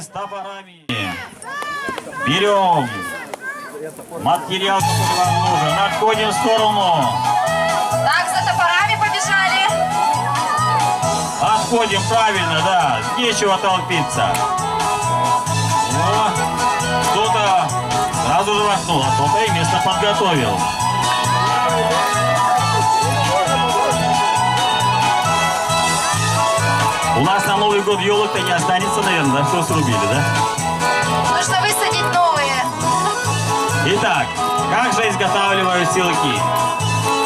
С топорами. Берем материал, который вам нужен. Отходим в сторону. Так, за топорами побежали. Отходим правильно, да. Нечего толпиться. О, кто-то сразу же вошел, а кто-то и место подготовил. У нас на Новый год елок-то не останется, наверное, да? Все срубили, да? Нужно высадить новые. Итак, как же изготавливают силки?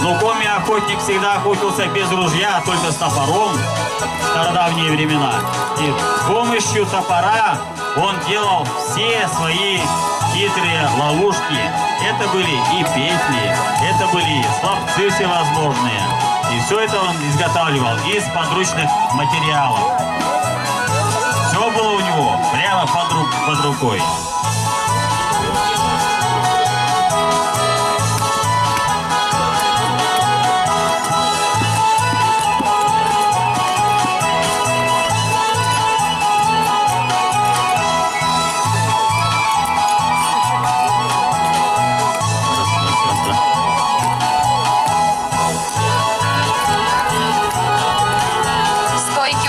Ну, коми-охотник всегда охотился без ружья, а только с топором в стародавние времена. И с помощью топора он делал все свои хитрые ловушки. Это были и петли, это были слабцы всевозможные. И все это он изготавливал из подручных материалов. Все было у него прямо под рукой.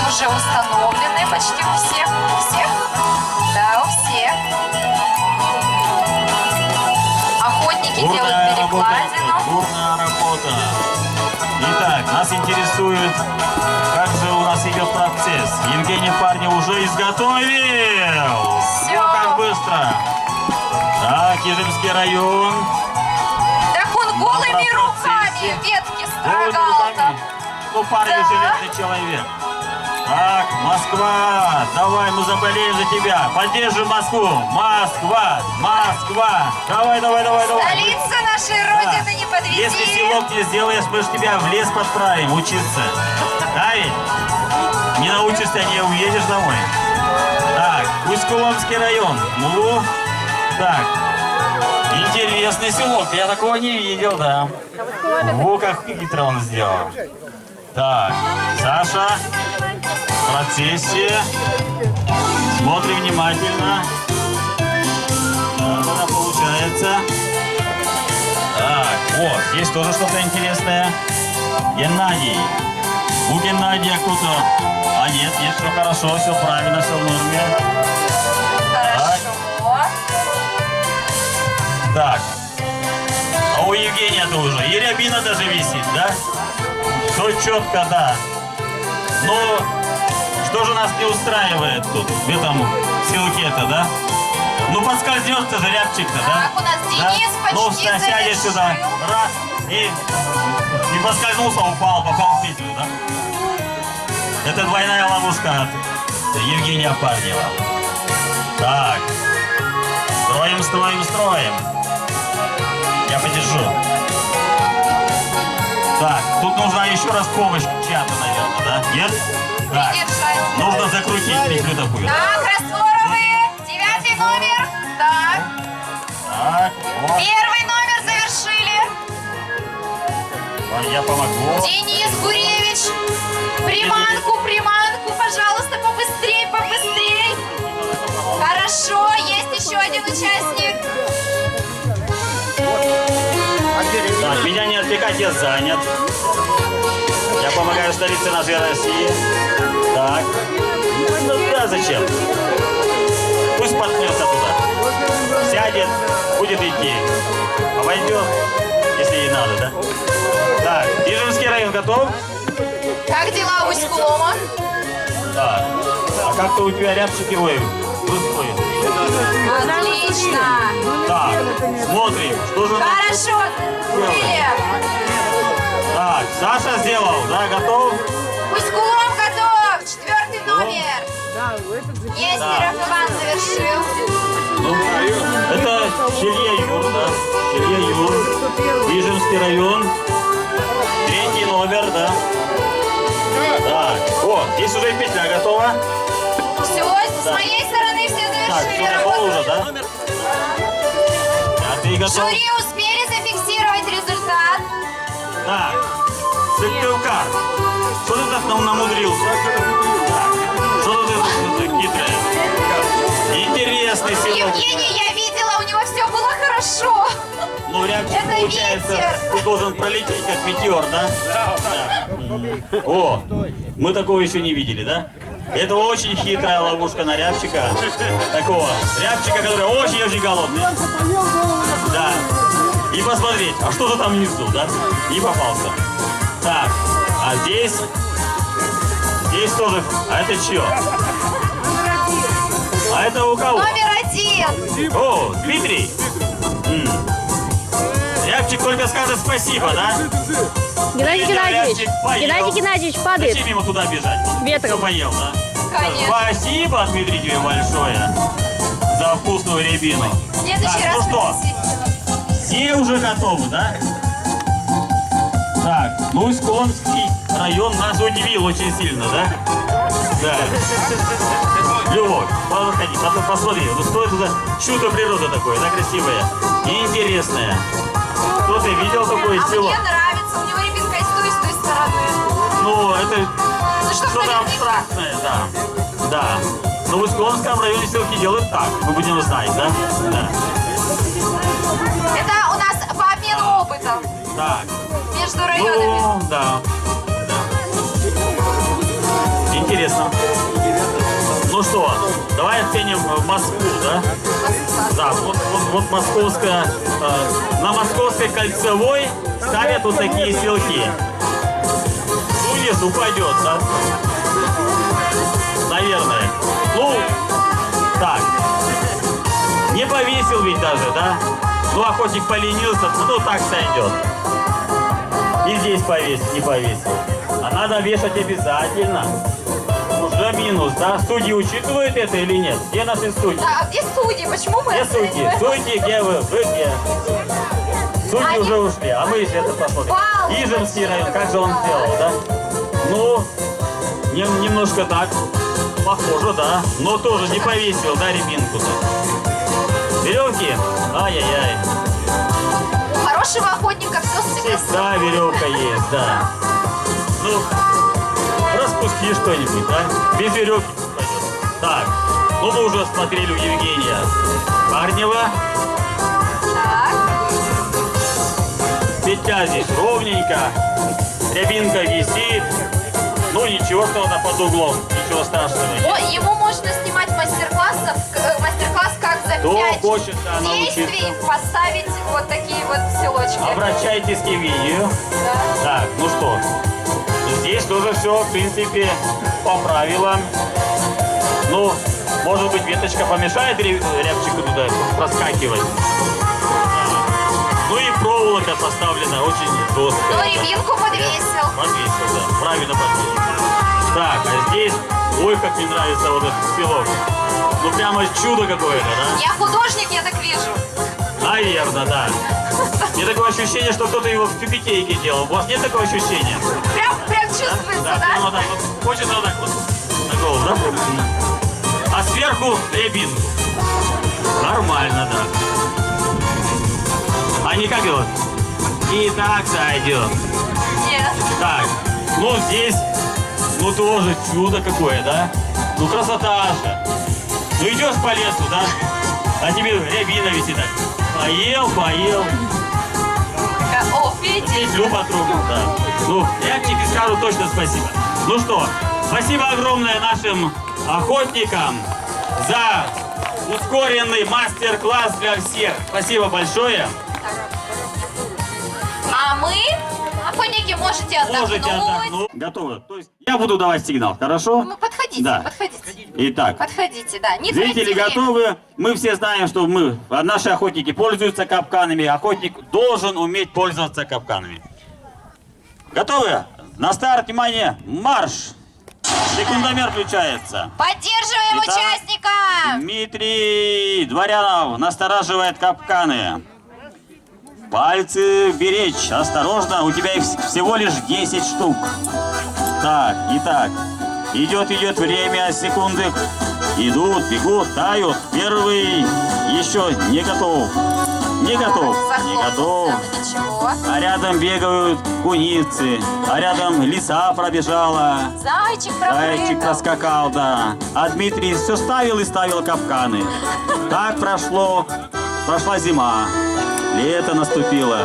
Уже установлены почти у всех. У всех? Да, у всех. Охотники делают перекладину. Бурная работа. Итак, нас интересует, как же у нас идет процесс. Евгений парни уже изготовил. Все. О, как быстро. Так, Ижемский район. Так он голыми руками ветки строгал-то. Ну, парень железный человек. Так, Москва, давай, мы заболеем за тебя. Поддержим Москву. Москва, Москва. Давай. Столица нашей Родины, не подведи. Если селок не сделаешь, мы же тебя в лес подправим учиться. Да ведь? Не научишься, не уедешь домой. Так, Усть-Куломский район. Ну, так. Интересный селок. Я такого не видел, да. Во, как хитро он сделал. Так, Саша. В процессе. Смотрим внимательно. Так, это получается. Так, вот, здесь тоже что-то интересное. Геннадий. У Геннадия кто-то... А нет, все хорошо, все правильно, все в норме. Хорошо. Так. А у Евгения тоже. И рябина даже висит, да? Все четко, да. Но... Что же нас не устраивает тут, в этом селке-то, да? Ну, подскользнется же рябчик-то, да? Так, у нас Денис Ну, почти сядешь завершил. сюда, раз, и поскользнулся, упал, попал в петлю, да? Это двойная ловушка от Евгения Парнева. Так, строим. Я подержу. Так, тут нужна еще раз помощь чья-то, наверное, да? Нет? Так, нужно закрутить петлю такую. Так, растворовые. 9-й номер. Так. Так, вот. 1-й номер завершили. Я помогу. Денис Гуревич. Приманку, пожалуйста, побыстрей. Хорошо, есть еще один участник. Так, меня не отвлекать, я занят. Я помогаю столице нашей России. Так. Ну да, зачем? Пусть подкнется туда. Сядет, будет идти. Обойдет, если ей надо, да? Так, Ижемский район готов? Как дела, Усть-Кулома? Так. А как-то у тебя рябчики, ой, пустой. Отлично. Так, смотрим, что же у нас тут Хорошо. делаем? Так, Саша сделал, да, готов? Усть-Кулом готов. 4-й номер. Нестеров Иван завершил. Ну, это Шелья-Юр, да? Шелья-Юр, Ижемский район, 3-й номер, да? Так, о, здесь уже петля готова. Все, с моей стороны все Так, завершили все готово уже, работу. да? А ты готов? Жюри успели зафиксировать результат. Так, Сыктывкар, что ты так нам намудрился? Так, что ты хитрая? получается, ты должен пролететь как метеор, да? Да. О, мы такого еще не видели, да? Это очень хитрая ловушка на рябчика. Такого рябчика, который очень-очень голодный. Да. И посмотреть, а что же там внизу, да? Не попался. Так, а здесь тоже. А это чье? А это у кого? Номер 1. О, Дмитрий. Рябчик только скажет спасибо, да? Геннадий Геннадьевич, Рябчик поел. Геннадий Геннадьевич падает. Зачем ему туда бежать? Ветром. Все поел, да? Конечно. Спасибо, Дмитрий, тебе большое за вкусную рябину. В следующий Так, раз ну что, все уже готовы, да? Так, ну Склонский район нас удивил очень сильно, да? Да. Любовь, подходи, посмотри, ну что это за чудо природы такое, да, красивое и интересное. Кто ты видел такое А село? мне нравится, у него рябинка и с той стороны. Ну, это Ну что что-то наверняка. абстрактное, да. Да. Но в Исконском районе селки делают так, мы будем знать, да? Да. Это у нас по обмену опытом Так. между районами. Ну, да. Да. Интересно. Ну что, давай оценим Москву, да? Да, вот московская, на Московской кольцевой ставят вот такие селки. Вниз упадет, да? Наверное. Ну, так. Не повесил ведь даже, да? Ну, охотник поленился, ну так сойдет. И здесь повесить, не повесил. А надо вешать обязательно. Уже минус, да? Судьи учитывают это или нет? Где наши судьи? Да, а где судьи? Почему мы Где судьи? оцениваем? Судьи, где вы? Вы где? Судьи Они- уже ушли, а мы это посмотрим. Баллы. Ижемский район, как же он сделал, да? Ну, немножко так. Похоже, да. Но тоже не повесил, да, рябинку-то. Веревки? Ай-яй-яй. У хорошего охотника все всегда. Всегда веревка есть, да. Ну, распусти что-нибудь, да? Без веревки пойдет. Так, ну мы уже смотрели у Евгения Парнева. Так. Петля здесь ровненько. Рябинка висит. Ну ничего, что она под углом. Ничего страшного нет. О, ему можно снимать мастер-класс, как за Кто 5 хочет, да, действий научиться. поставить вот такие вот селочки. Обращайтесь к Евгению. Да. Так, ну что, здесь тоже все, в принципе, по правилам. Ну, может быть, веточка помешает рябчику туда проскакивать. Да. Ну и проволока поставлена очень жестко. Ну, рябинку подвесил. Подвесил, да, правильно подвесил. Так, а здесь, ой, как мне нравится вот этот селок. Ну, прямо чудо какое-то, да? Я художник, я так вижу. Наверное, да. Мне такое ощущение, что кто-то его в тюбетейке делал. У вас нет такого ощущения? Прям чувствуется, Да, да? прямо так вот. Хочется вот так вот. На голову, да? А сверху рябинку. Нормально, да. А не как его? И так сойдет. Нет. Так, ну здесь, ну тоже чудо какое, да? Ну красота же. Ну идешь по лесу, да? А тебе рябина висит так. Поел. О, видите? Петлю потрогал, да. Ну, рябчики скажут точно спасибо. Ну что, спасибо огромное нашим охотникам за ускоренный мастер-класс для всех. Спасибо большое. А мы, охотники, можете Можете отдохнуть. отдохнуть. Готовы. То есть я буду давать сигнал, хорошо? Ну, подходите, Да. подходите. Итак. Подходите, да. Не Зрители тратьте время. готовы? Мы все знаем, что наши охотники пользуются капканами. Охотник должен уметь пользоваться капканами. Готовы? На старт, внимание, марш! Секундомер включается. Поддерживаем Итак, участника! Дмитрий Дворянов настораживает капканы. Пальцы беречь, осторожно, у тебя их всего лишь 10 штук. Так, итак, идет время, секунды идут, бегут, тают. Первый еще не готов. Не готов. Ничего. А рядом бегают куницы, а рядом лиса пробежала. Зайчик Зайчик пропрыгал. проскакал, да. А Дмитрий все ставил и ставил капканы. Так прошла зима. Лето наступило.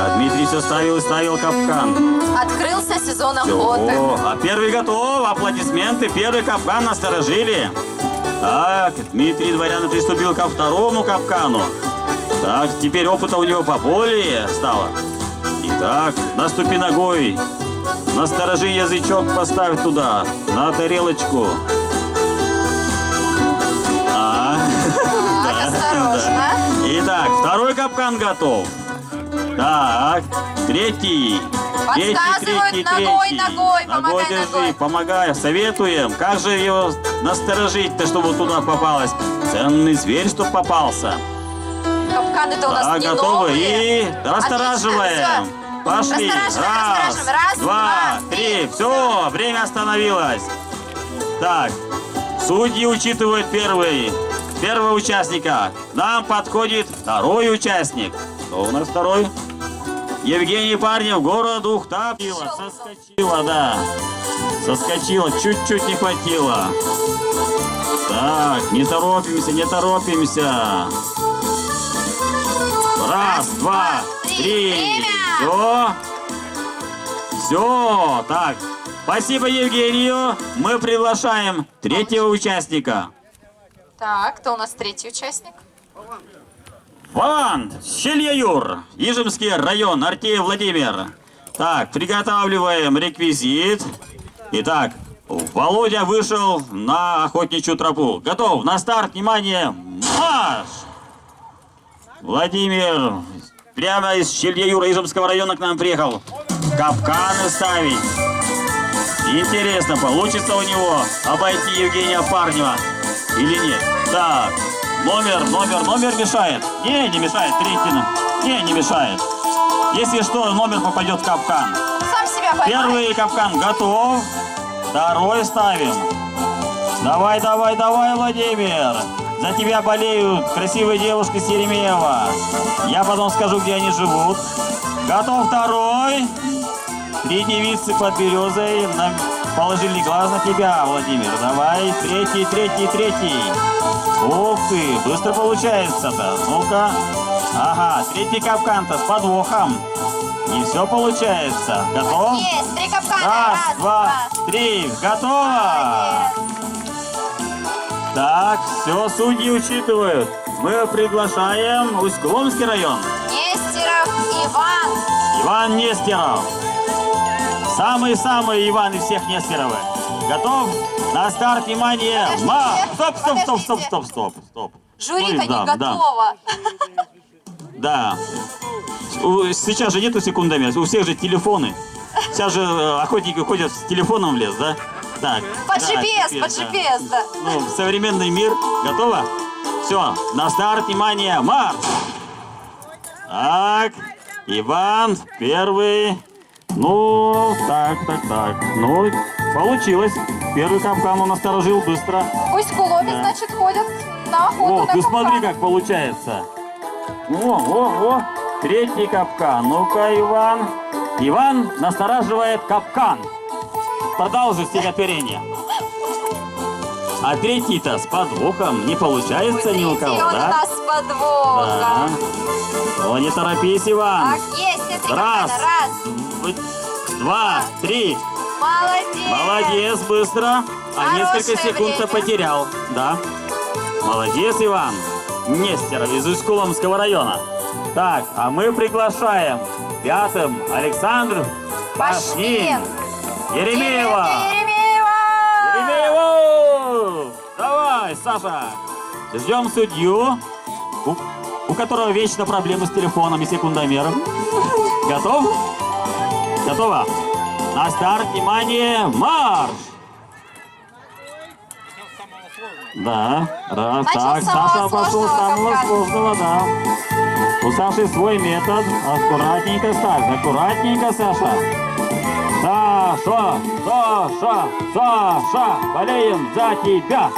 А Дмитрий все ставил и ставил капкан. Открылся сезон Всё. охоты. А первый готов. Аплодисменты. Первый капкан насторожили. Так, Дмитрий Дворянов приступил ко второму капкану. Так, теперь опыта у него поболее стало. Итак, наступи ногой. Насторожи язычок, поставь туда, на тарелочку. Так, осторожно. Итак, второй капкан готов. Так, третий. Подсказывают ногой, помогай держи, ногой. помогай, советуем. Как же его насторожить-то, чтобы туда попалось? Ценный зверь, чтоб попался. Капканы-то у нас Так, не готовы. новые. И расстораживаем. Отлично, Пошли. Расстораживаем. Раз, два, три. Все, время остановилось. Так, судьи учитывают первого участника. К нам подходит второй участник. Кто у нас второй? Евгений Парнев, город Ухта. Соскочила, да. Соскочила, чуть-чуть не хватило. Так, не торопимся, не торопимся. Раз, два, три. Все. Все. Так, спасибо Евгению. Мы приглашаем третьего участника. Так, кто у нас третий участник? Ван Щельяюр, Ижемский район, Артеев Владимир. Так, приготавливаем реквизит. Итак, Володя вышел на охотничью тропу. Готов, на старт, внимание, марш! Владимир прямо из Щельяюра Ижемского района к нам приехал. Капканы ставить. Интересно, получится у него обойти Евгения Парнева или нет? Так, номер мешает. Не мешает, третий. Не мешает. Если что, номер попадет в капкан. Сам себя поймай. Первый капкан готов. Второй ставим. Давай, Владимир. За тебя болеют красивые девушки с Еремеева. Я потом скажу, где они живут. Готов второй. Три девицы под березой положили глаз на тебя, Владимир. Давай, третий. Ух ты, быстро получается-то. Ну-ка. Ага, третий капкан-то с подвохом. Не все получается. Готов? Есть, три капкана. Раз, два, три. Готово. Так, все, судьи учитывают. Мы приглашаем Усть-Коломский район. Нестеров Иван. Иван Нестеров. Самый-самый Иван из всех Нестеровых. Готов? На старт, внимание. Стоп. Жюри-то Ну, не да. готово. Да. Сейчас же нету секундомера, у всех же телефоны. Сейчас же охотники ходят с телефоном в лес, да? Так. Под да, GPS, теперь, под да. GPS, да. Ну, современный мир. Готово? Все, на старт, внимание, марш! Так, Иван, первый. Ну, так. Ну, получилось. Первый капкан он насторожил быстро. Усть-Куломе, Да. значит, ходят на охоту О, на ты смотри, капканы. как получается. О, третий капкан. Ну-ка, Иван. Иван настораживает капкан. Продолжи стихотворение. А третий-то с подвохом не получается ни у кого, Третий он у да? нас с подвохом. Да. О, не торопись, Иван. Так, есть, все три Раз. капкана. Раз. Два, три. Молодец. Молодец, быстро. А Хорошее несколько секунд-то время. потерял. Да. Молодец, Иван. Нестеров из Усть-Коломского района. Так, а мы приглашаем пятым Александр Пашнин. Еремеева. Еремеева! Давай, Саша. Ждем судью, у которого вечно проблемы с телефоном и секундомером. Готов? Готово? На старт, внимание, марш! Да, раз, Начал так, с самого Саша пошел с сложного самого капкана. сложного, да. У Саши свой метод. Аккуратненько, Саша, аккуратненько, Саша. Саша, болеем за тебя.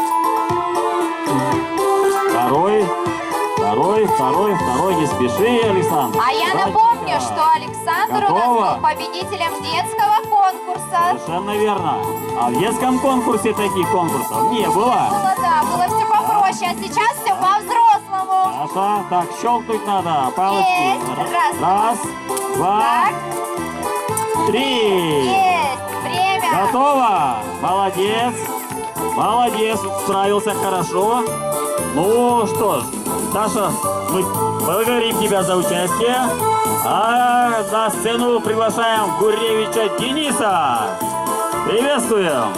Второй, не спеши, Александр. А я Сзади напомню, тебя. что Александр у Готово? нас был победителем детского конкурса. Совершенно верно. А в детском конкурсе таких конкурсов не было. Было все попроще, а сейчас все по-взрослому. Саша, так, щелкнуть надо. Палочки. Есть. Раз. Раз, два, Так, три. есть. Время. Готово? Молодец. Молодец, справился хорошо. Ну что ж, Саша, мы благодарим тебя за участие. А на сцену приглашаем Гуревича Дениса. Приветствуем.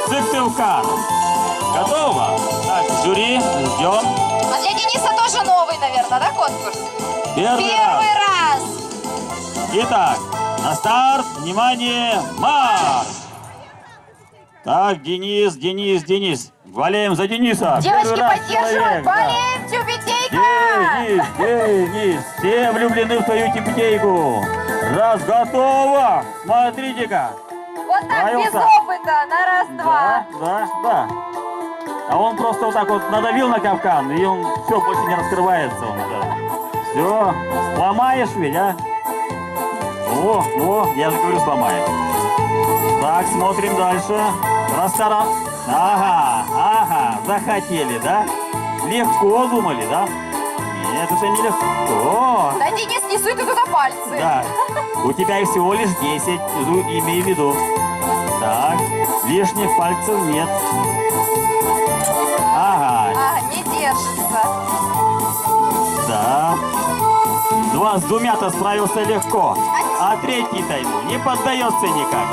Сыктывкар. Готово? Так, жюри, ждем. А для Дениса тоже новый, наверное, да, конкурс? Первый раз. Первый раз. Итак, на старт, внимание, марш! Так, Денис. Болеем за Дениса. Девочки, Первый раз поддерживают. человек, да. Болеем, Тюбетейка. Денис, все влюблены в твою тюбетейку. Раз, готово. Смотрите-ка. Вот так, без Справился? опыта, на раз-два. Да. А он просто вот так вот надавил на капкан, и он все, больше не раскрывается. Все, сломаешь ведь, а? О, я же говорю, сломаешь. Так, смотрим дальше. Растара. Ага, захотели, да? Легко думали, да? Нет, это не легко. Да, Денис, не суй ты туда пальцы. Да, у тебя их всего лишь 10, имей в виду. Так, лишних пальцев нет. Ага, Не держится. да. С двумя-то справился легко. А третий-то ему не поддается никак.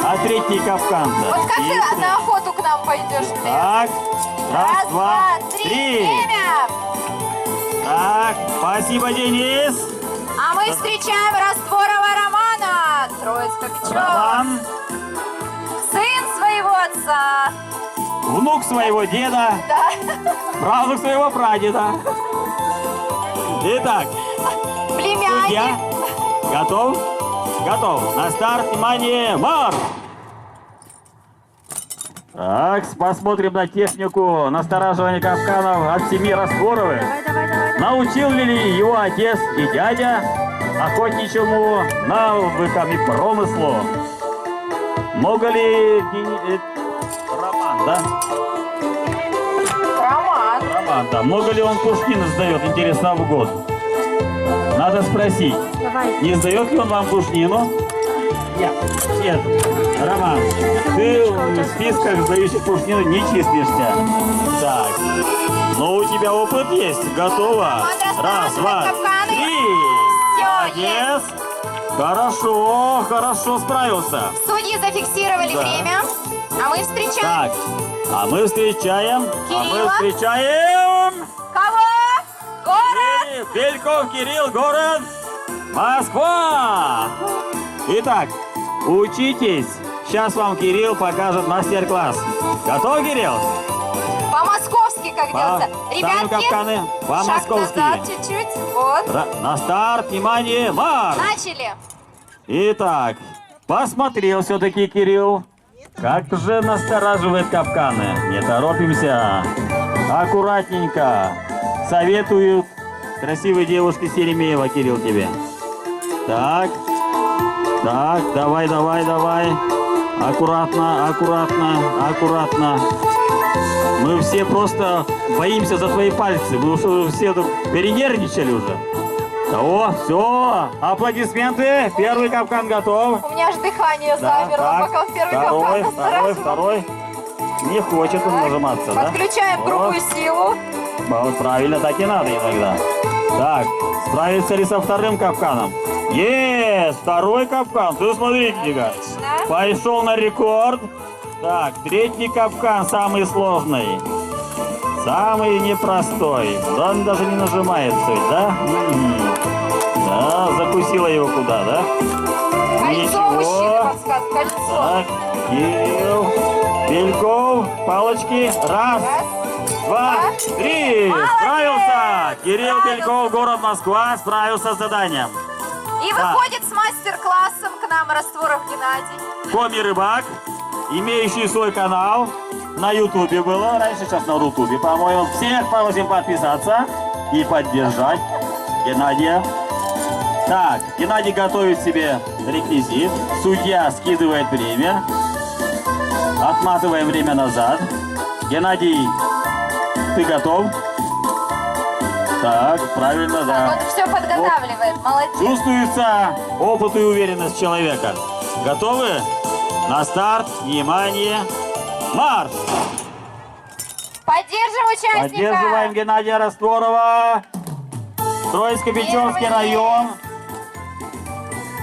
А третий капкан-то. Вот как хитрый. ты на охоту к нам пойдешь, блин? Так, раз, два, три. три. Время. Так, спасибо, Денис. А мы встречаем Растворова Романа. Троицко-Печорск. Роман, Сын своего отца. внук своего деда, Да. правнук своего прадеда. Итак, Племянник. судья, готов? Готов. На старт, внимание, марш! Так, посмотрим на технику настораживания капканов от семьи Растворовых. Давай. Научил ли его отец и дядя охотничьему навыкам и промыслу? Много ли Роман, да? Роман, да. Много ли он кушнин сдает, интересно, в год? Надо спросить. Давай. Не сдает ли он вам кушнину? Нет. Роман, ты в списках сдающих кушнину не числишься. Так. Но у тебя опыт есть. Готово. Раз, два, три. Молодец. Хорошо справился. Судьи зафиксировали Да. время. А мы встречаем... Так. А мы встречаем. Кого? Город. Бельков Кирилл, город Москва. Итак, учитесь. Сейчас вам Кирилл покажет мастер-класс. Готов, Кирилл? По-московски, как делается. Ставим капканы шаг по-московски. назад чуть-чуть. Вот. На старт, внимание, марш! Начали. Итак, посмотрел все-таки Кирилл. Как же настораживает капканы. Не торопимся. Аккуратненько. Советуют красивой девушке Серемеева, Кирилл, тебе. Так, давай. Аккуратно. Мы все просто боимся за твои пальцы. Мы уже все тут перенервничали уже. О, все, аплодисменты. Первый капкан готов. У меня аж дыхание замерло, так. пока он первый капкан настораживал. Второй. Не хочет он нажиматься, да? Подключаем грубую силу. Вот правильно, так и надо иногда. Так, справится ли со вторым капканом? Есть! Второй капкан. Ты смотрите-ка. Отлично. Пошел на рекорд. Так, третий капкан самый сложный. Самый непростой. Да, он даже не нажимается, ведь, да? Да, закусила его куда, да? Кольцо мужчины подсказывает. Кольцо. Так, Кирилл, Бельков, палочки. Раз, два, три. Молодец! Справился. Кирилл Справился. Бельков, город Москва, справился с заданием. И Да. выходит с мастер-классом к нам Растворов Геннадий. Коми Рыбак, имеющий свой канал на Ютубе было. Раньше сейчас на Рутубе, по-моему. Всех просим подписаться и поддержать Геннадия. Так, Геннадий готовит себе реквизит. Судья скидывает время. Отматываем время назад. Геннадий, ты готов? Так, правильно, да. Вот все подготавливает. Молодец. Чувствуется опыт и уверенность человека. Готовы? На старт, внимание, марш! Поддержим участника. Поддерживаем Геннадия Растворова. Троицко-Печорский район.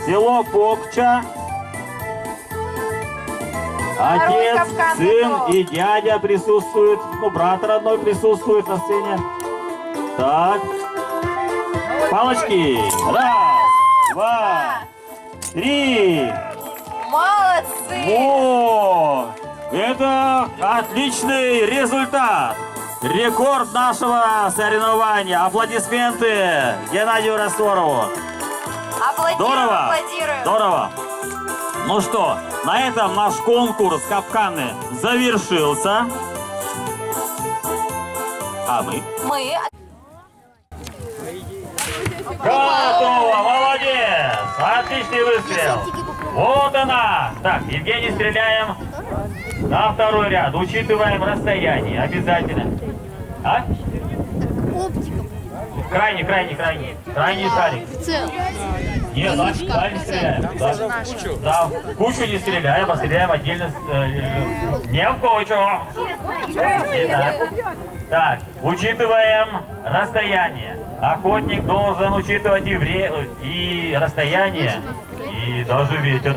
Село Покча. Отец, Кавказ сын готов. и дядя присутствуют. Ну, брат родной присутствует на сцене. Так. Палочки. Раз, два, три. Молодцы. О, это отличный результат. Рекорд нашего соревнования. Аплодисменты Геннадию Растворову. Аплодируем, Здорово. аплодируем. Здорово. Ну что, на этом наш конкурс капканы завершился. А мы? Мы. Готово, молодец! Отличный выстрел! Вот она! Так, Евгений, стреляем на второй ряд. Учитываем расстояние, обязательно. А? Крайний шарик. Нет, дальше стреляем. Да, в кучу не стреляем, а стреляем отдельно. Не в кучу. Итак, так, учитываем расстояние. Охотник должен учитывать и расстояние, и даже ветер.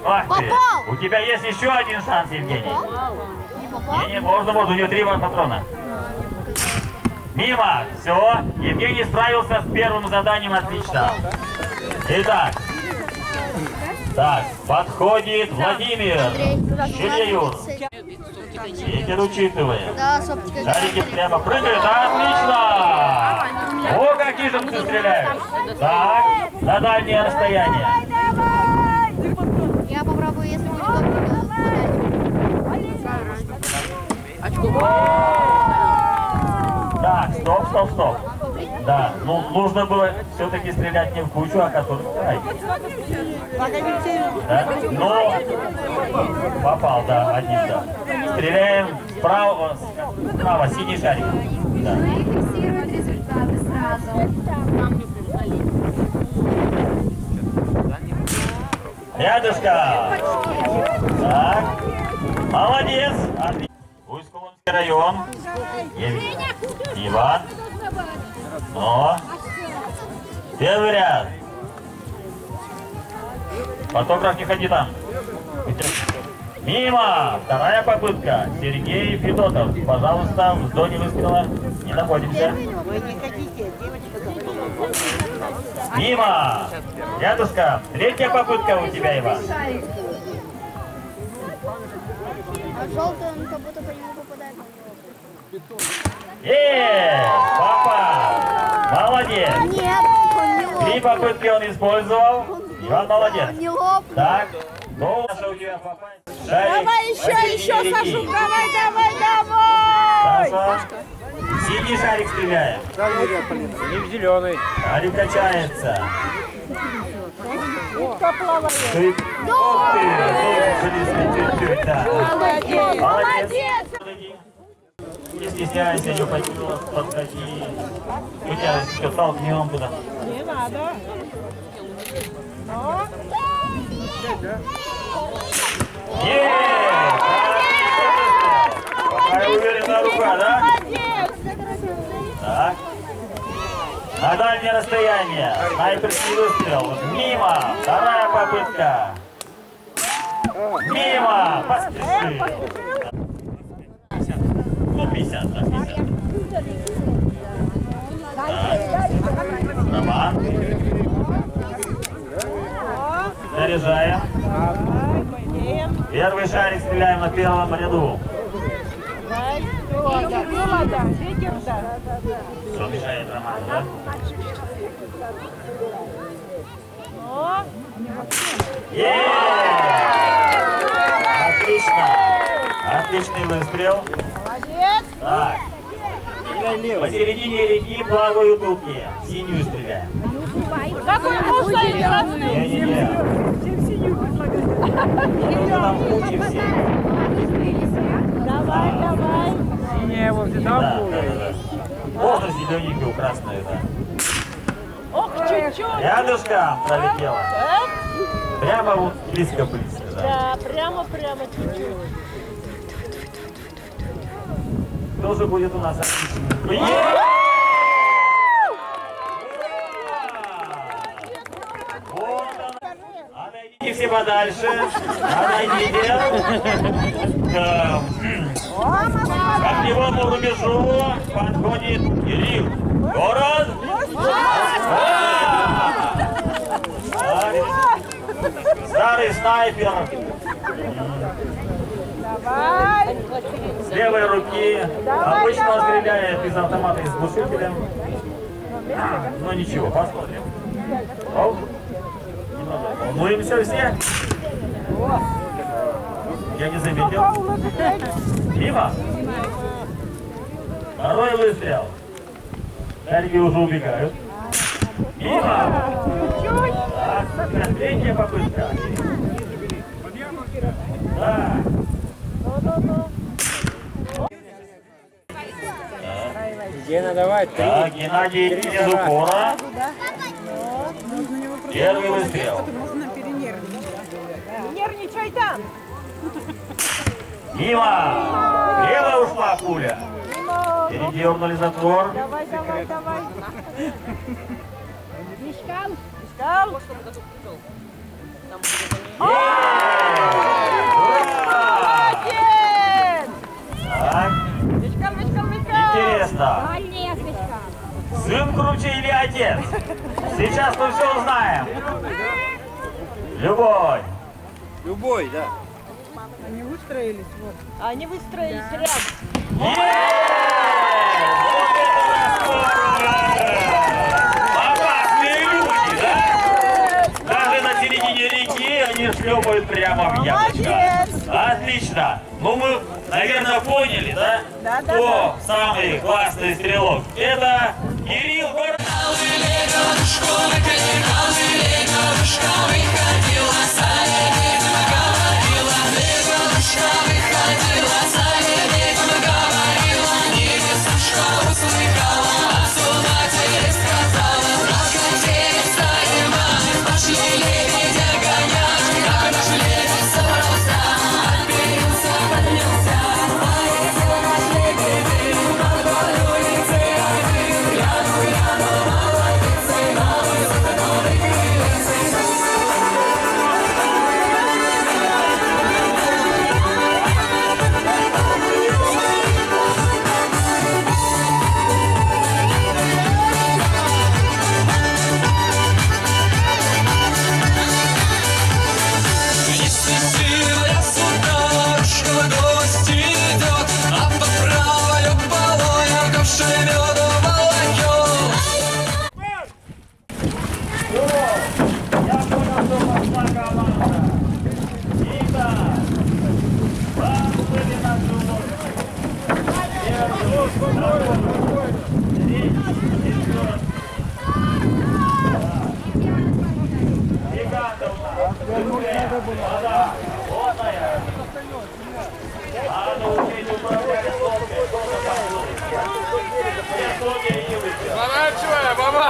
Ах ты, у тебя есть еще один шанс, Евгений. Не, можно, у нее 3 патрона. Мимо, все, Евгений справился с первым заданием отлично. Итак, так, подходит Владимир Щелеюр. Ветер учитываем. Шарики прямо прыгают, отлично! О, какие же ты стреляешь! Так, на дальнее расстояние. Я попробую, если будет Так, стоп. Да, ну нужно было все-таки стрелять не в кучу, а который край. Да? Но попал, да, один, да. Стреляем справа, синий шарик. Да. Фиксируют результаты сразу. Рядышком. Так. Молодец. Усть-Куломский район. Иван. Но. Первый ряд. Фотограф, не ходи там. Мимо. Вторая попытка. Сергей Федотов. Пожалуйста, в зоне выстрела не находимся. Мимо. Рядышком. Третья попытка у тебя, Иван. А желтый, он как будто по нему попадает. Попал. Молодец. Нет, он не лопнул. 3 попытки он использовал. Иван молодец. Он не лопнул. Так. Ну, Саша, у тебя попасть. Давай еще, Сашу, давай. Саша. Синий шарик стреляем. Не в зеленый. Шарик качается. Утка плавает. Ты... Ух ты! Ну, близко чуть-чуть, да. Молодец. Не стесняйся, ее подходи. У тебя еще толкнем туда. Не надо. Но. Какая уверенная рука, да? Так. На дальнее расстояние. Снайперский выстрел. Мимо. Вторая попытка. Мимо. Поспеши. Ну, 50, да, 50. Так. Роман. Заряжаем. Первый шарик стреляем на первом ряду. Ветер, да. Что мешает Роман, да? Отлично! Отличный выстрел. Молодец. Так. Посередине реки плавают утки. Синюю стреляем. Какой вкусный и красный. Не-не-не. Всем синюю предлагаю. Там кучи все. Давай. Синяя вот Да, там да, будет. да. Можно зелененькую, красную, да. Ох, чуть-чуть. Рядышком пролетела. Так. Прямо вот близко-близко, да. Да, прямо чуть-чуть. Кто же будет у нас отличный? Вот она. Отойдите все подальше. Отойдите. К огневому рубежу подходит Кирилл. Город. Старый снайпер. Давай. С левой руки. Обычно стреляет из автомата и с глушителем. Но ничего, посмотрим. Оп. Немного волнуемся все. Я не заметил. Мимо. Второй выстрел. Дальги уже убегают. Мимо. Так, третья попытка. Да. Гена, давай, 3. Так, Геннадий из упора. Первый выстрел. Нервничай там. Мимо. Лево ушла пуля. Передернули затвор. Давай. Искал. Молодец. Так, Мечкал. интересно. Сын круче или отец? Сейчас мы все узнаем. Любовь. Любой, да. Они выстроились рядом. Вот это опасные люди, да? Даже на середине реки они шлепают прямо в яблочко. Отлично. Ну мы, наверное, поняли, да? Кто самый классный стрелок? Это Кирилл Город. Поворачивай, баба!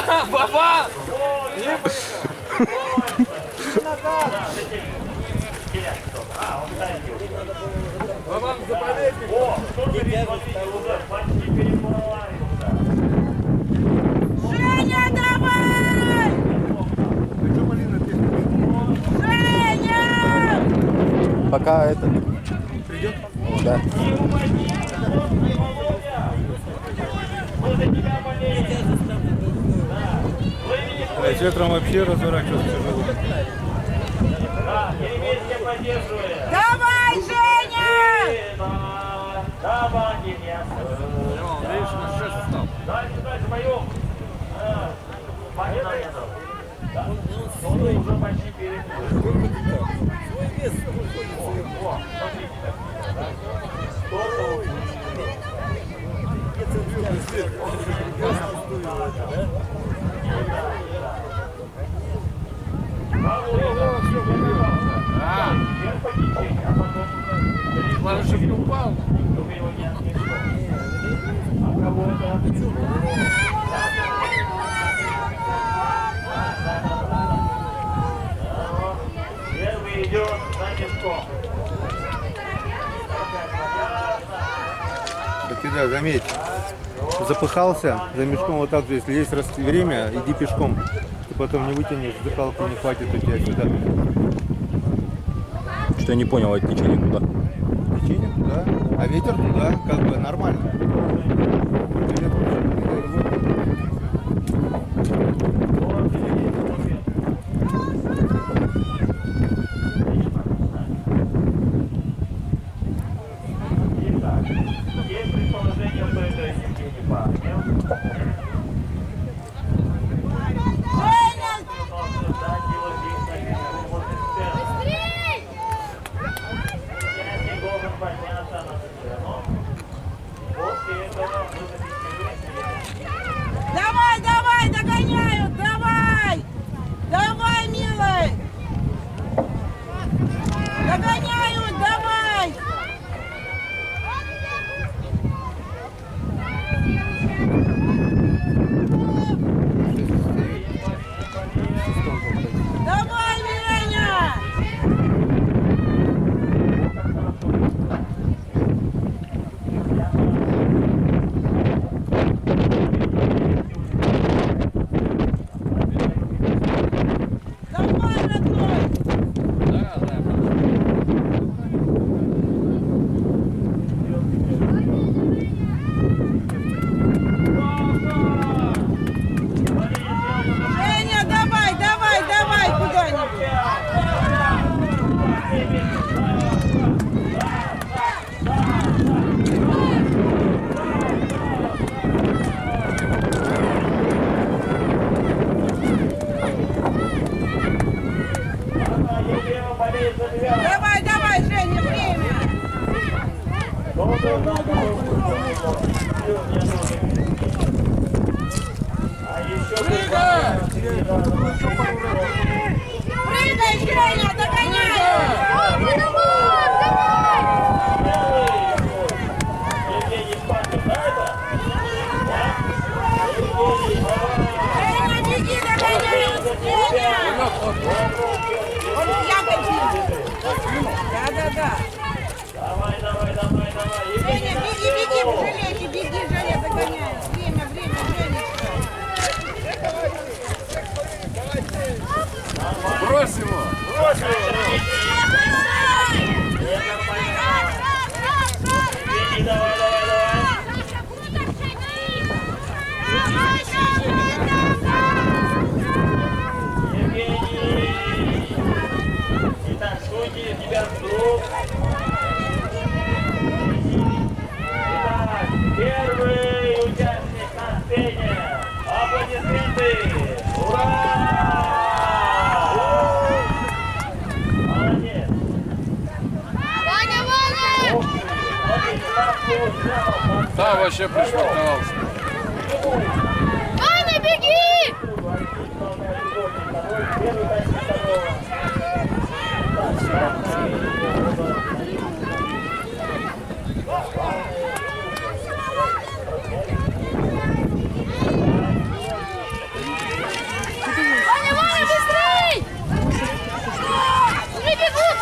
Баба, заповедник! О, тоже смотрите, уже почти переплывали. Женя, давай! Женя! Пока это придет? Да. Блять, ветром вообще разворачиваться тяжело. Да, Еремейский поддерживает. Давай, Женя! Да, банки нет. Видишь, на 6 стал. Дальше поем. Банки нету. Да. Он уже почти переплыл. О, смотрите. Кто-то Главное, чтобы не упал. Первый идет за мешком. Так ты да, заметь, запыхался за мешком вот так же, если есть время, иди пешком. Ты потом не вытянешь, дыхалки не хватит у тебя сюда. Что я не понял, от течения куда? Течение туда, а ветер туда, как бы нормально. Есть предположение, что это Евгений Пахнев. Давай, давай, догоняют, давай! Давай, милый! Догоняют, давай! Давай, Леня! Давай, родной! Женя, давай, давай, давай куда-нибудь! Давай, давай, Женя, время! Прыгай, Женя, догоняй! Женя, беги, догоняй! Женя! Да. Женя, беги, в жилете, беги, Женя, догоняй. Время, Женечка. Брось его! Итак, судьи, тебя ждут. Итак, первый участник на сцене. Аплодисменты. Ура! Молодец. Да, вообще пришвартовался. Ваня, беги! Ваня, быстрей! Уже бегут,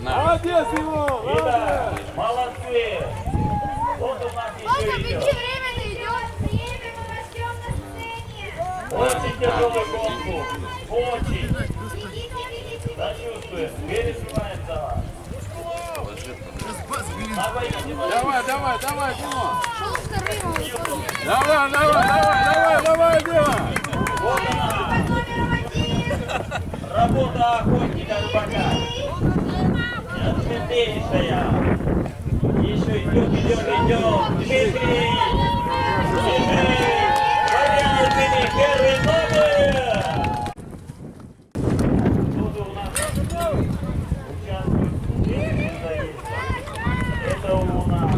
Молодец его! Итак, молодцы. Вот у нас еще идет. время идет, время мы растем на сцене. Очень тяжелый конкурс. Очень. Сочувствуем. Переживаем за вас. Давай, Дима! Давай, Дима! Вот она. Это охотник от бока. Дмитрийшая. Еще идет. Дмитрий. Военный Дмитрий, первый номер. Тут у нас участвует Дмитрий Заезд. Это у нас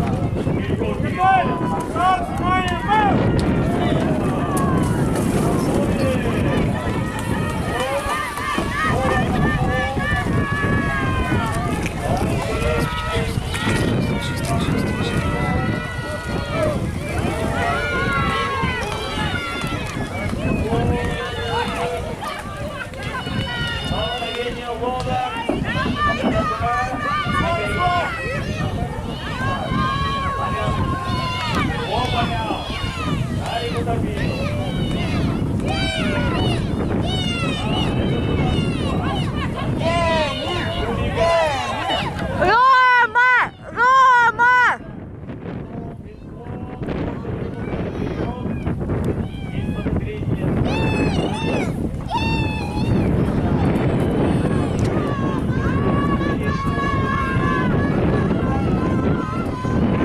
Рома! Рома!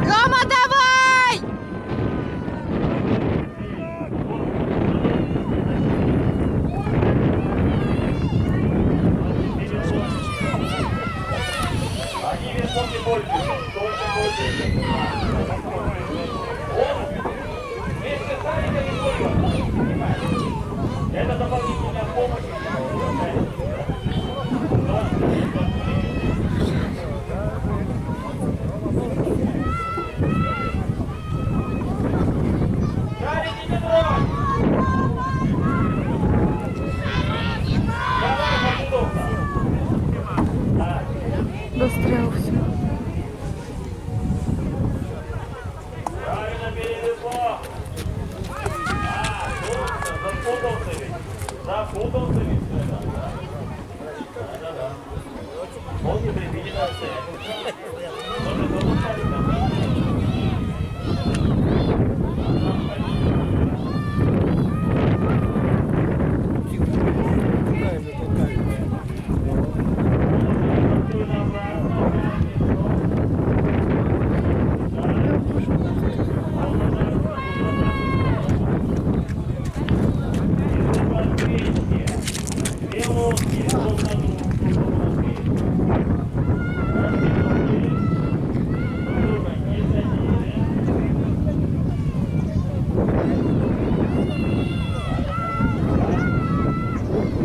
Рома, давай! они верхом не пользуются, только пользуются. Вместе с Аликом и Кольком. Это дополнительная помощь. Шарики не трогай! Давай, подготовка. Застрял все. Правильно перелегло. Запутался ведь. Запутался ведь. Да. Он не прибили на цель. Тоже шариком.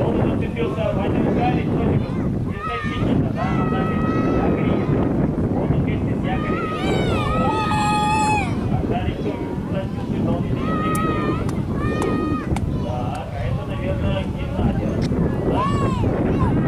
Он зацепился в один шарик, незначительно, да, она ведь агреет. Он вместе с якорем. А шарик зацепился, он не видит. Так, а это, наверное, Геннадий. Так?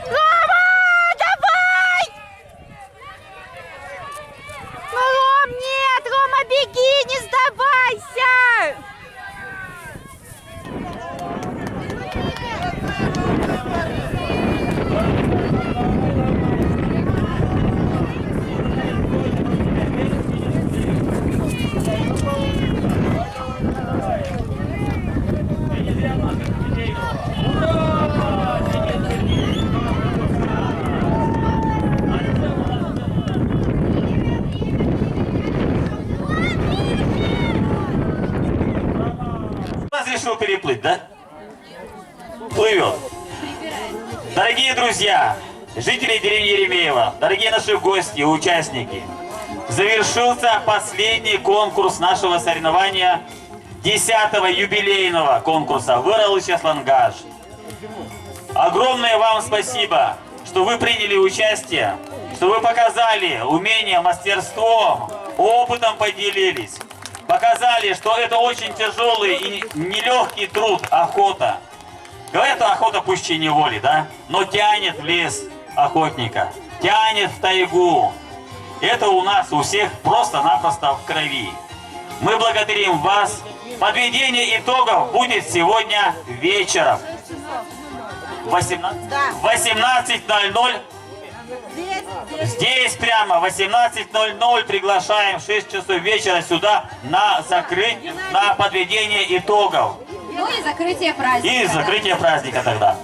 Рома, давай! Ну, Ром, нет! Рома, беги, не сдавайся! Разрешил переплыть, да? Плывет. Дорогие друзья, жители деревни Еремеево, дорогие наши гости и участники, завершился последний конкурс нашего соревнования 10-го юбилейного конкурса «Выралыч Аслангаш». Огромное вам спасибо, что вы приняли участие, что вы показали умение, мастерство, опытом поделились. Показали, что это очень тяжелый и нелегкий труд, охота. Говорят, охота пуще неволи, да? Но тянет в лес охотника, тянет в тайгу. Это у нас у всех просто-напросто в крови. Мы благодарим вас. Подведение итогов будет сегодня вечером. 18:00. Здесь прямо 18:00 приглашаем в 6 часов вечера сюда на подведение итогов. Ну и закрытие праздника. И закрытие праздника тогда.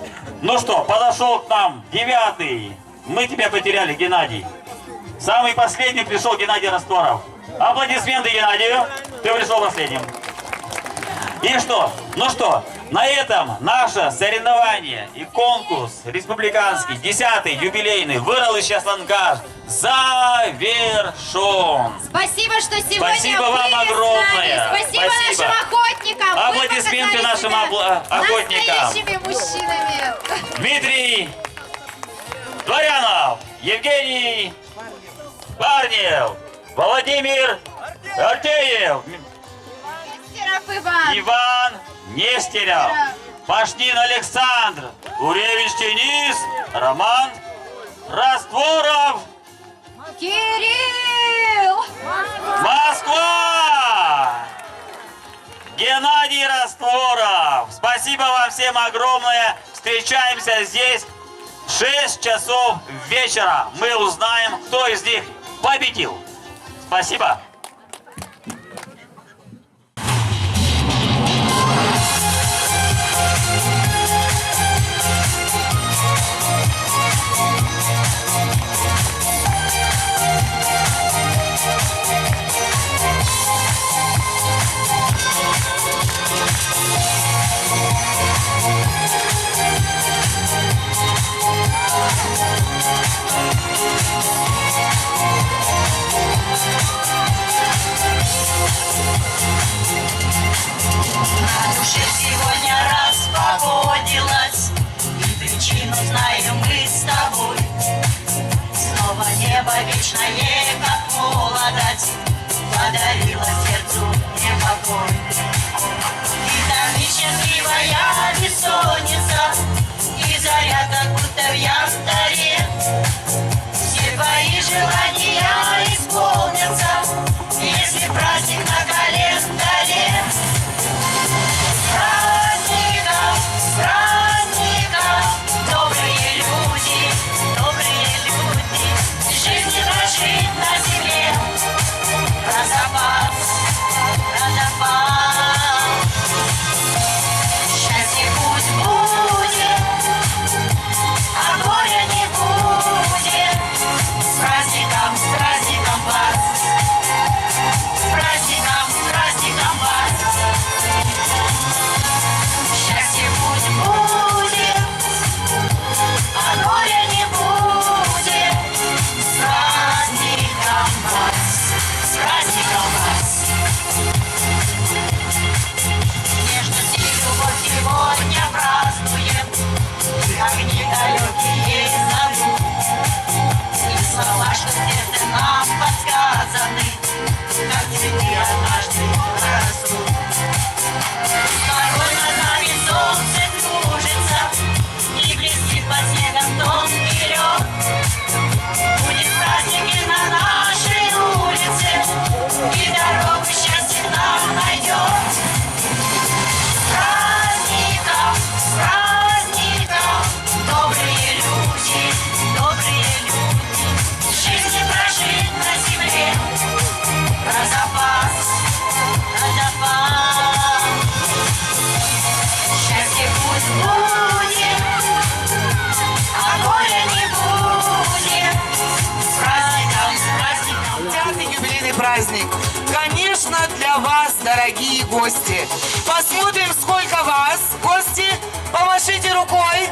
Ну что, подошел к нам 9-й. Мы тебя потеряли, Геннадий. Самый последний пришел Геннадий Растворов. Аплодисменты Геннадию. Ты пришел последним. И что? Ну что, на этом наше соревнование и конкурс республиканский 10-й юбилейный «Выралыч Аслангаш» завершен. Спасибо, что сегодня Спасибо вам были с нами. огромное. Спасибо нашим охотникам. Вы Аплодисменты показали нашим себя охотникам. настоящими мужчинами. Дмитрий Дворянов, Евгений Барнев, Владимир Артеев, Нестеров Иван. Иван Нестеров, Пашнин Александр, Гуревич Денис, Роман Растворов, Кирилл. Москва! Геннадий Растворов. Спасибо вам всем огромное. Встречаемся здесь в 6 часов вечера. Мы узнаем, кто из них победил. Спасибо. На душе сегодня распогодилась, и причину знаем мы с тобой. Снова небо вечное, как молодость, подарило сердцу непокой. И там несчастливая бессонница, и заря как будто в янтаре. Все твои желания исполнятся, если праздник на календаре. С праздником, добрые люди, жизни прожить на земле, про запас. Счастье пусть будет. праздник. Конечно, для вас, дорогие гости. Посмотрим, сколько вас, гости. Помашите рукой.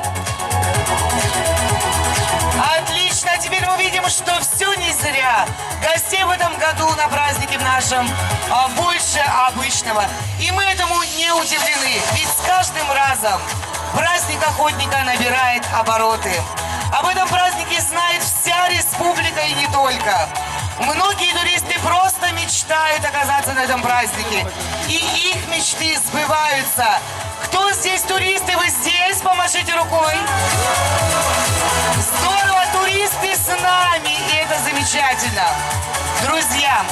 Отлично, теперь мы видим, что все не зря. Гостей в этом году на празднике в нашем больше обычного. И мы этому не удивлены, ведь с каждым разом праздник охотника набирает обороты. Об этом празднике знает вся республика и не только. Многие туристы просто мечтают оказаться на этом празднике. И их мечты сбываются. Кто здесь туристы? Вы здесь? Помашите рукой. Здорово, туристы с нами, и это замечательно. Друзья,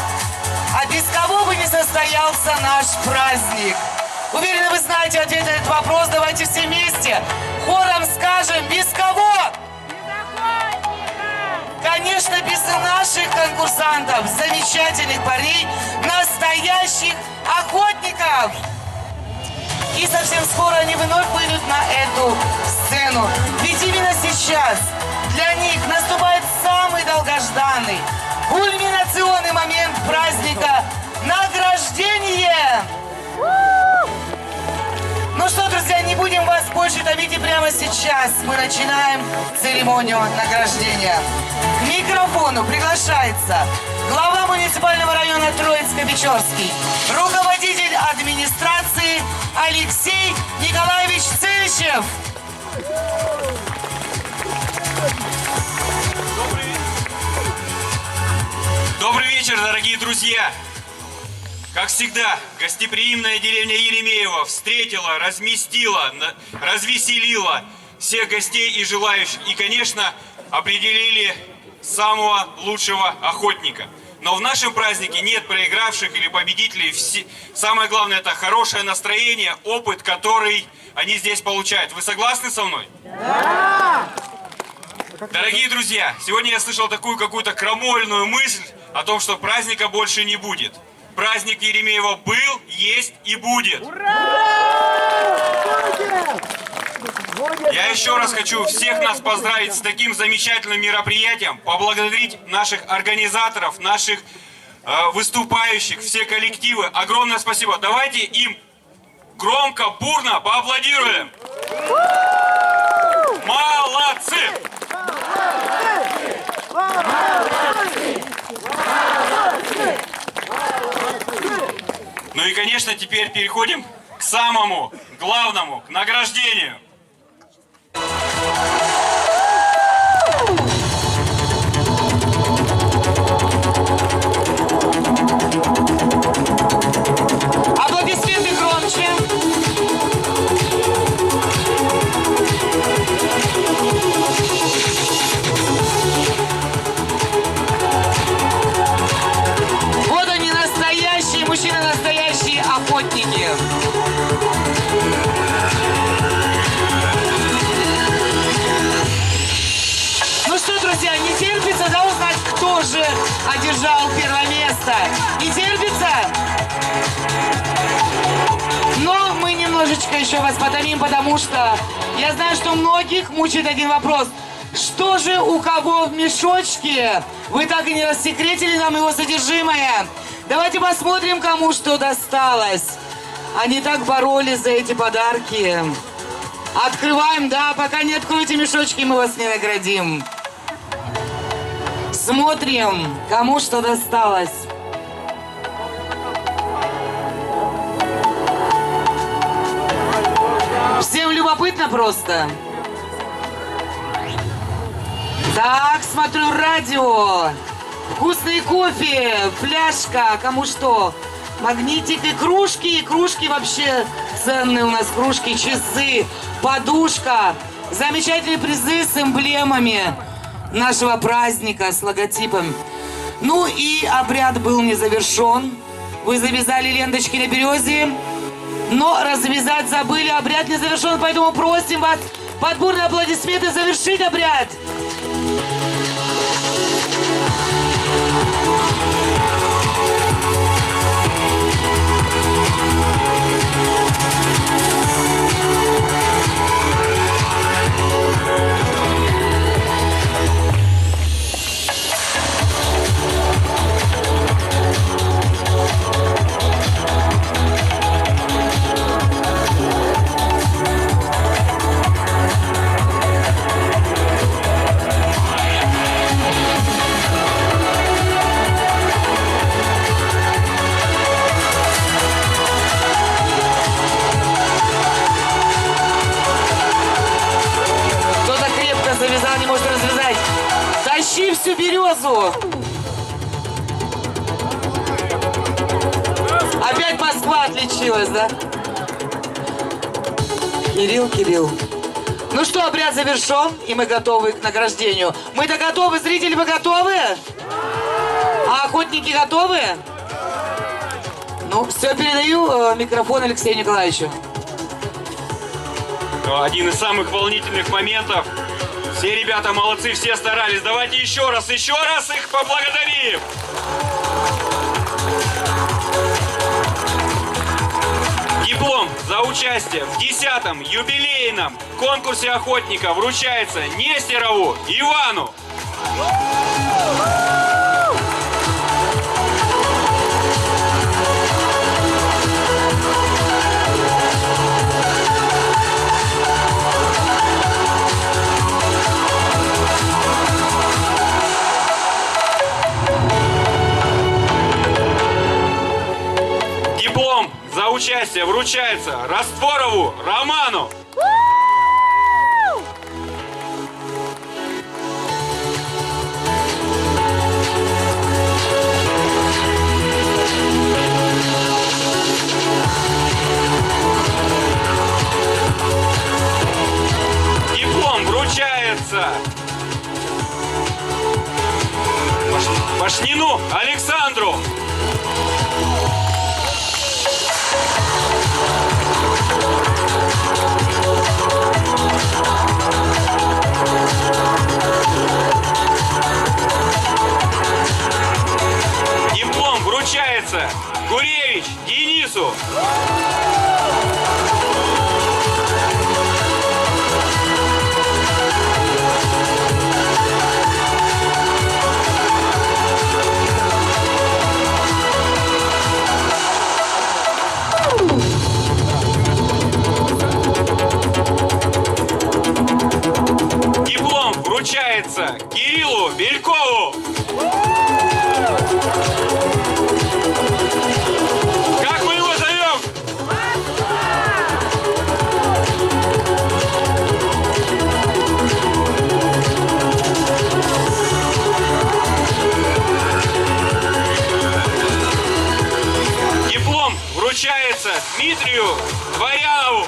а без кого бы не состоялся наш праздник? Уверена, вы знаете ответ на этот вопрос. Давайте все вместе хором скажем: без кого? Конечно, без наших конкурсантов, замечательных парней, настоящих охотников. И совсем скоро они вновь выйдут на эту сцену. Ведь именно сейчас для них наступает самый долгожданный, кульминационный момент праздника – награждение. Ну что, друзья, не будем вас больше томить, и прямо сейчас мы начинаем церемонию награждения. К микрофону приглашается глава муниципального района Троицко-Печорский, руководитель администрации Алексей Николаевич Целищев. Добрый вечер, дорогие друзья! Как всегда, гостеприимная деревня Еремеево встретила, разместила, развеселила всех гостей и желающих. И, конечно, определили самого лучшего охотника. Но в нашем празднике нет проигравших или победителей. Самое главное – это хорошее настроение, опыт, который они здесь получают. Вы согласны со мной? Да! Дорогие друзья, сегодня я слышал такую какую-то крамольную мысль о том, что праздника больше не будет. Праздник Еремеева был, есть и будет. Я еще раз хочу всех нас поздравить с таким замечательным мероприятием, поблагодарить наших организаторов, наших выступающих, все коллективы. Огромное спасибо. Давайте им громко, бурно поаплодируем. Молодцы! Ну и, конечно, теперь переходим к самому главному, к награждению. Аплодисменты громче. Вот они, настоящие мужчины, настоящие охотники. Ну что, друзья, не терпится, да, узнать, кто же одержал первое место? Не терпится? Но мы немножечко еще вас потомим, потому что я знаю, что многих мучает один вопрос. Что же у кого в мешочке? Вы так и не рассекретили нам его содержимое. Давайте посмотрим, кому что досталось. Они так боролись за эти подарки. Открываем, да, пока не откроете мешочки, мы вас не наградим. Смотрим, кому что досталось. Всем любопытно просто. Так, смотрю, радио, вкусный кофе, фляжка, кому что, магнитик и кружки вообще ценные у нас, кружки, часы, подушка, замечательные призы с эмблемами нашего праздника, с логотипом. Ну и обряд был не завершен, вы завязали ленточки на березе, но развязать забыли, обряд не завершен, поэтому просим вас под бурные аплодисменты завершить обряд. может развязать. Тащи всю березу. Опять Москва отличилась, да? Кирилл. Ну что, обряд завершен, и мы готовы к награждению. Мы-то готовы, зрители, вы готовы? А охотники готовы? Ну, все, передаю микрофон Алексею Николаевичу. Один из самых волнительных моментов. Все ребята молодцы, все старались. Давайте еще раз их поблагодарим. Диплом за участие в 10-м юбилейном конкурсе охотника вручается Нестерову Ивану. Диплом за участие вручается Растворову Роману. Диплом вручается Пашнину Александру. Диплом вручается Гуревич Денису. Диплом вручается Кириллу Белькову. Как мы его зовем? Диплом вручается Дмитрию Дворянову.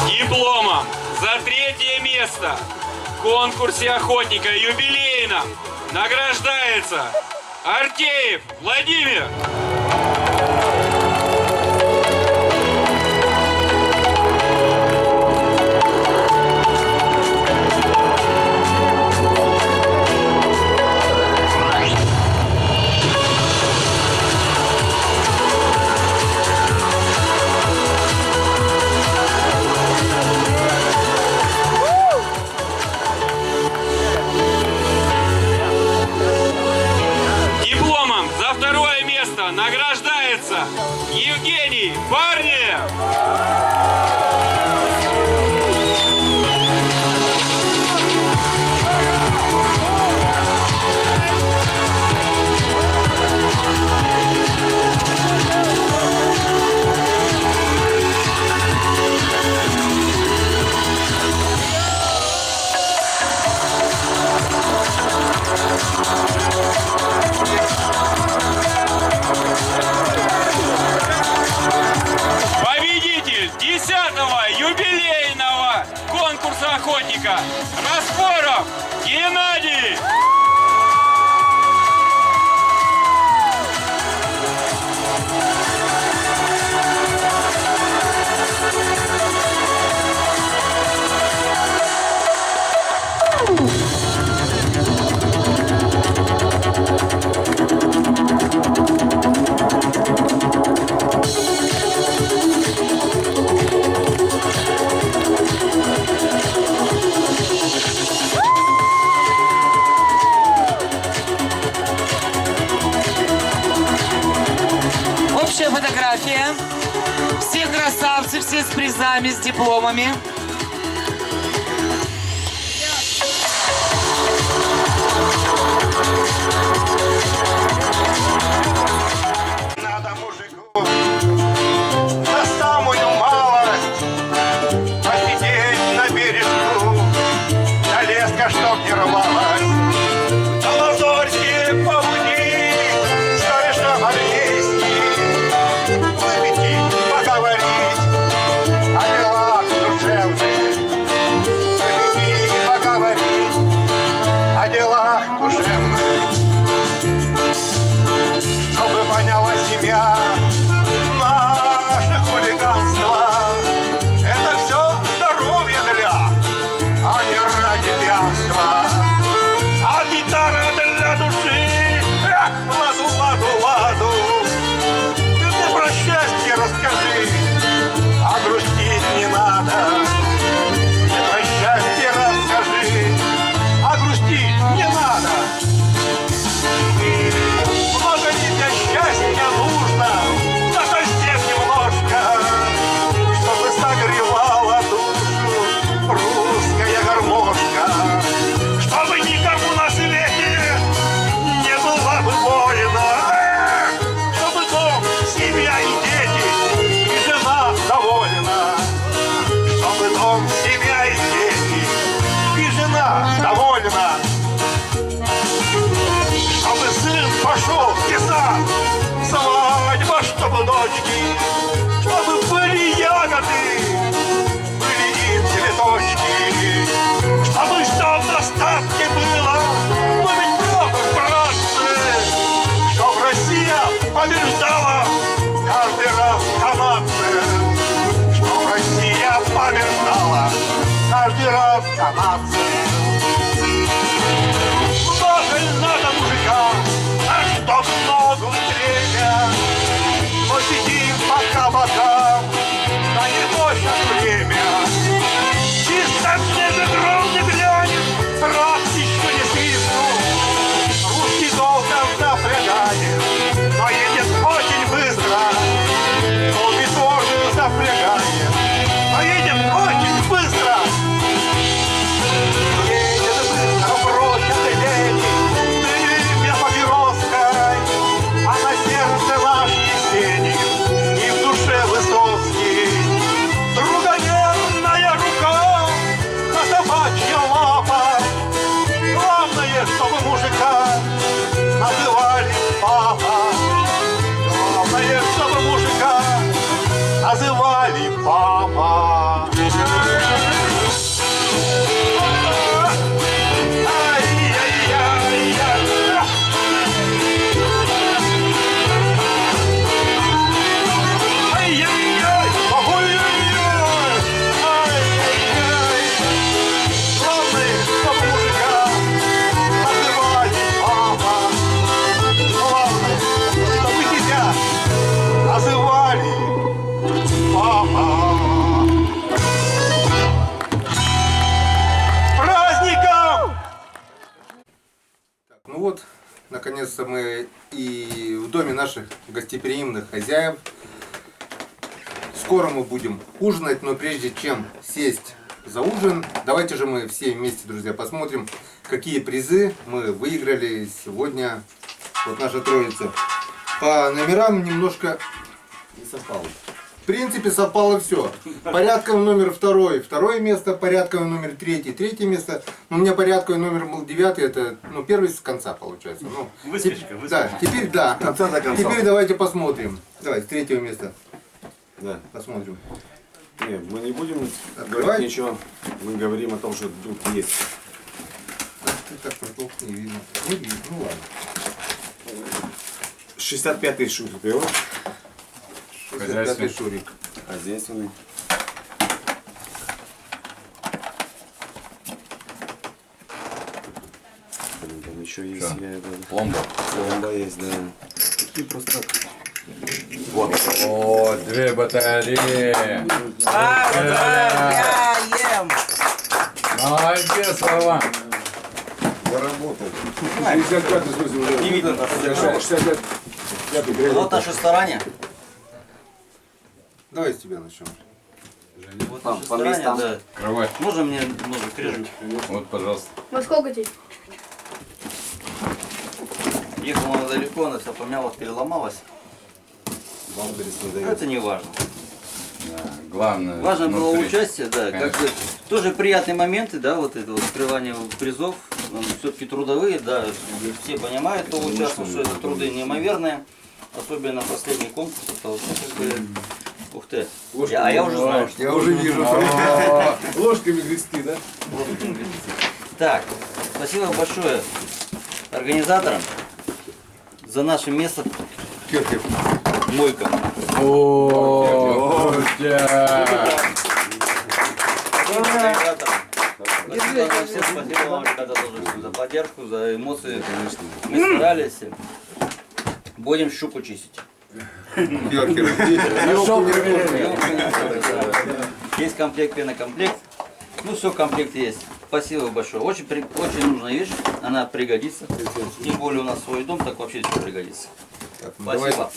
Дипломом за 3-е место в конкурсе охотника юбилейном награждается Артеев Владимир. Дипломом за 2-е место награждается Евгений Парнев. Победитель 10-го юбилейного конкурса охотника Растворов Геннадий. нами с дипломами. Надо мужику на самую малость посидеть на берегу, на леска, чтоб не рвалась. На лазорье полуни, что армейский, выпить, поговорить о делах душевных, выпить, поговорить о делах душевных. Чтобы поняла семья наше хулиганство, это все здоровье для, а не ради пьянства. А гитара для души, эх, ладу, ладу, ладу. Ты мне про счастье расскажи, а грустить не надо. Ты про счастье расскажи, а грустить не надо. Много ли для счастья нужно, да совсем немножко, чтобы согревала душу русская гармошка, чтобы никому на свете не было бы больно, чтобы дом, семья и дети, и жена довольна, чтобы дом, семья и дети, и жена довольна. Чтобы сын пошел в десант, свадьба, чтобы дочки, чтобы были ягоды, были и цветочки, чтобы все в достатке было, но ведь правда, братцы, чтоб Россия побеждала каждый раз канадцы, чтоб Россия побеждала каждый раз канадцы. Надо мужика, а чтоб много время, но сидим пока бокам, да не точно время. Чисто мне же дрон не глянет, раз еще не свистнул. Русский долго запрягает, но едет очень быстро. Долги тоже запрягает, но едет очень быстро. Едет быстро, бросит лень. А на сердце наш Есенин и в душе Высоцкий. Друганерная рука, на собачья лапа. Главное, чтобы мужика называли папа. Главное, чтобы мужика называли папа. Ну вот, наконец-то мы и в доме наших гостеприимных хозяев. Скоро мы будем ужинать, но прежде чем сесть за ужин, давайте же мы все вместе, друзья, посмотрим, какие призы мы выиграли сегодня. Вот наша троица. По номерам немножко не совпало. В принципе, совпало все. Порядковый номер второе место, порядковый номер третье место. У меня порядковый номер был 9, это первый с конца получается. Выспешка. Да, теперь да. Конца до конца. Теперь давайте посмотрим. Давайте, с третьего места. Да. Посмотрим. Нет, мы не будем Открывай. говорить ничего. Мы говорим о том, что тут есть. Так плохо не видно. Не видно, ну ладно. 65-й шурик. 65-й шурик. Хозяйственный. Там еще есть. Пломба. Пломба есть, да. Такие просто. Вот. О, 2 батареи. Молодец, Вова. Заработал. 65-й, в смысле, уже. Не видно. 65-й. Вот наше старание. Давай с тебя начнем. Вот по местам. Да. Кровать. Можно мне ножик режем? Вот, пожалуйста. Во сколько тебе? Ехала она далеко, она вся помялась, переломалась. Но это не важно. Да, главное. Важно было внутри. участие, да. Как бы, тоже приятные моменты, да, вот это вот открывание призов. Все-таки трудовые, да, все понимают, кто участвовал, что это труды неимоверные. Особенно последний конкурс, это вообще как бы... Ух ты. Я уже знаю, что... Я уже вижу. Ложками грести, да? Так, спасибо большое организаторам за наше место. Мойка. О, Всем спасибо вам, ребята, тоже за поддержку, за эмоции. Мы старались. Будем щуку чистить. Есть комплект, пенокомплект. Ну, все, комплект есть. Спасибо большое. Очень нужная вещь. Она пригодится. Тем более у нас свой дом, так вообще все пригодится. Спасибо.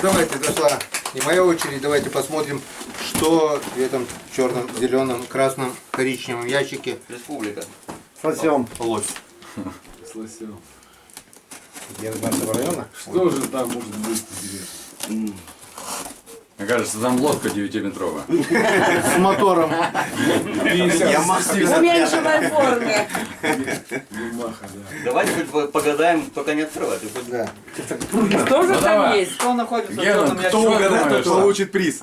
Давайте, дошла не моя очередь. Давайте посмотрим, что в этом черном, зеленом, красном, коричневом ящике. Республика. Слосем. Лось. Слосем. Нашего района? Что же там может быть интересно? Мне кажется, там лодка 9-метровая. С мотором. Уменьшенной форме. Ямаха, да. Давайте хоть погадаем, только не открывать. Да. Кто же там давай. есть? Кто находится в Гена, черном кто ящике? угадает, тот Получит приз.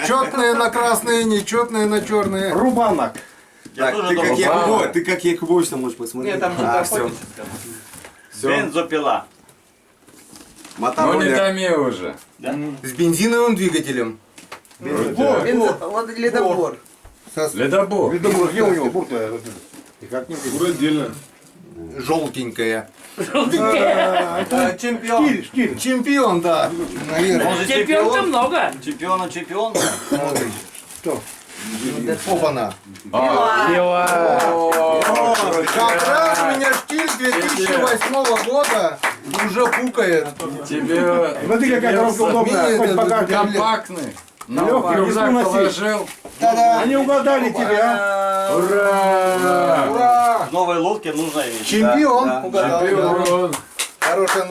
Четные на красные, нечетные на черные. Рубанок. Так, Ты как Якубович можешь посмотреть. Нет, там же охотничьи. бензопила. Ну не томи уже. С бензиновым двигателем. Ледобор. Ледобор. Ледобор, где у него бурта? Ура, отдельно. Желтенькая. Чемпион. Штиль. Чемпион, да. Наверное. Он же Чемпион-то много. Чемпион. Что? Опа-на. О, Как раз у меня штиль 2008 года уже пукает. тебе Смотри, какая коробка удобная. Хоть покажи. компактный. Легкий, Рюкзак рисунок положил. Они угадали тебя. Ура! Ура! В новой лодке нужная вещь. Чемпион. Угадал. да. Чемпион. Хорошая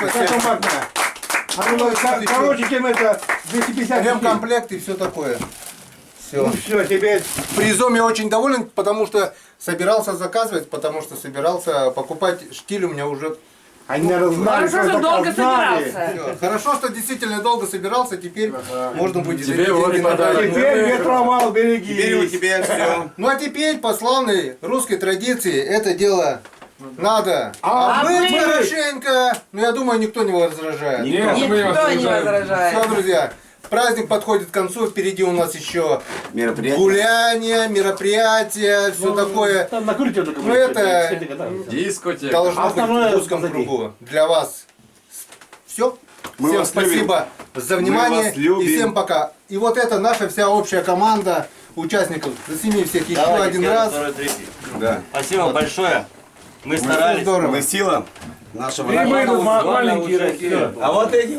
Какая компактная. Короче, чем это 250 Ремкомплект и все такое. Все. Ну все, теперь Призом я очень доволен, потому что собирался заказывать, потому что собирался покупать штиль у меня уже. они, наверное, знали, Хорошо, что долго знали. собирался. Всё. Хорошо, что действительно долго собирался, теперь можно будет Тебе эти вот деньги подарок. направить. Теперь ветровал, береги. тебя все. Ну а теперь по славной русской традиции это дело надо обмыть хорошенько. Ну я думаю, никто не возражает. Нет, мы не Никто не возражаем. возражает. Все, друзья, праздник подходит к концу, впереди у нас еще гуляния, мероприятия, все такое. Там накрутите только. Ну это Дискотека. должно быть Основное в узком позади. кругу. Для вас все. Всем спасибо за внимание и всем пока. И вот это наша вся общая команда участников. Засеми всех еще один раз. Да. Спасибо большое. Мы старались. Здорово. Сила нашего И мы тут маленькие ракеты. А вот эти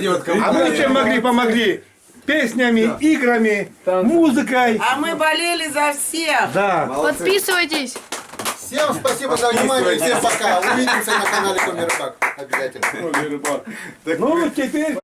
вот А мы чем помогли? Песнями, играми, музыкой. А мы болели за всех. Да. Подписывайтесь. Всем спасибо за внимание. Всем пока. Увидимся на канале Коми Рыбак. Обязательно. Ну, теперь...